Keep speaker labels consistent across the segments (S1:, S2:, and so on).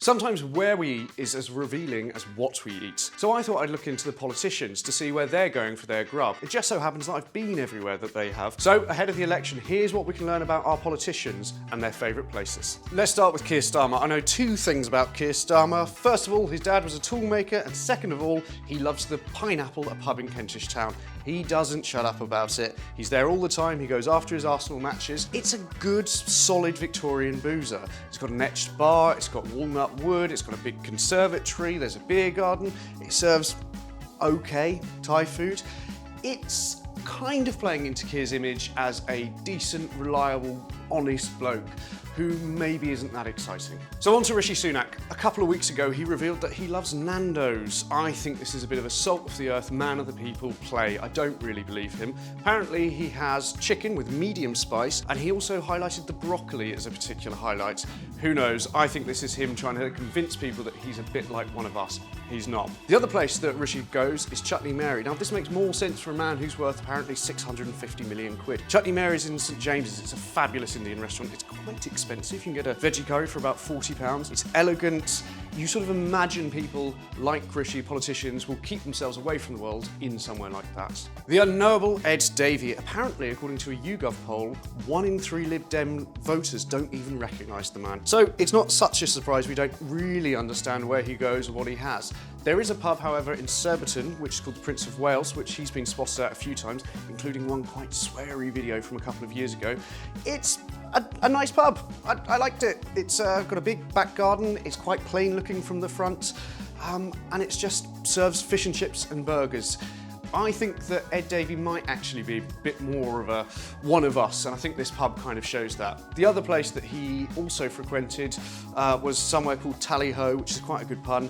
S1: Sometimes where we eat is as revealing as what we eat. So I thought I'd look into the politicians to see where they're going for their grub. It just so happens that I've been everywhere that they have. So ahead of the election, here's what we can learn about our politicians and their favourite places. Let's start with Keir Starmer. I know two things about Keir Starmer. First of all, his dad was a toolmaker, and second of all, he loves the Pineapple, a pub in Kentish Town. He doesn't shut up about it. He's there all the time. He goes after his Arsenal matches. It's a good, solid Victorian boozer. It's got an etched bar, it's got walnut wood, it's got a big conservatory, there's a beer garden. It serves okay Thai food. It's kind of playing into Keir's image as a decent, reliable, honest bloke who maybe isn't that exciting. So on to Rishi Sunak. A couple of weeks ago, he revealed that he loves Nando's. I think this is a bit of a salt of the earth, man of the people play. I don't really believe him. Apparently, he has chicken with medium spice, and he also highlighted the broccoli as a particular highlight. Who knows? I think this is him trying to convince people that he's a bit like one of us. He's not. The other place that Rishi goes is Chutney Mary. Now, this makes more sense for a man who's worth apparently 650 million quid. Chutney Mary's in St James's. It's a fabulous Indian restaurant. It's quite expensive. You can get a veggie curry for about £40. It's elegant. You sort of imagine people like Rishi, politicians, will keep themselves away from the world in somewhere like that. The unknowable Ed Davey. Apparently, according to a YouGov poll, 1 in 3 Lib Dem voters don't even recognise the man. So it's not such a surprise we don't really understand where he goes or what he has. There is a pub, however, in Surbiton, which is called the Prince of Wales, which he's been spotted at a few times, including one quite sweary video from a couple of years ago. It's a nice pub. I liked it. It's got a big back garden. It's quite plain looking from the front, and it just serves fish and chips and burgers. I think that Ed Davey might actually be a bit more of a one of us, and I think this pub kind of shows that. The other place that he also frequented was somewhere called Tally Ho, which is quite a good pun,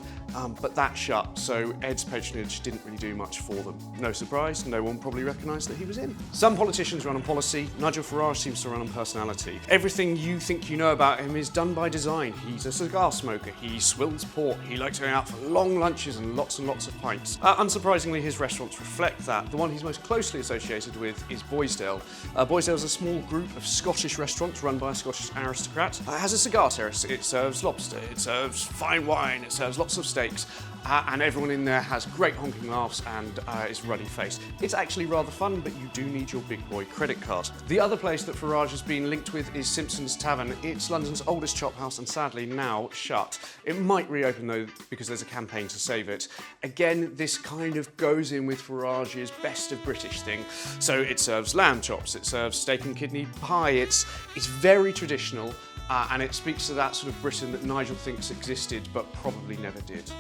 S1: but that shut, so Ed's patronage didn't really do much for them. No surprise, no one probably recognised that he was in. Some politicians run on policy. Nigel Farage seems to run on personality. Everything you think you know about him is done by design. He's a cigar smoker, he swills port, he likes going out for long lunches and lots of pints. Unsurprisingly, his restaurants reflect that. The one he's most closely associated with is Boysdale. Boysdale is a small group of Scottish restaurants run by a Scottish aristocrat. It has a cigar terrace, it serves lobster, it serves fine wine, it serves lots of steaks, and everyone in there has great honking laughs and is ruddy-faced. It's actually rather fun, but you do need your big boy credit card. The other place that Farage has been linked with is Simpson's Tavern. It's London's oldest chop house and sadly now shut. It might reopen though because there's a campaign to save it. Again, this kind of goes in with Farage's best of British thing. So it serves lamb chops, it serves steak and kidney pie. It's very traditional and it speaks to that sort of Britain that Nigel thinks existed but probably never did.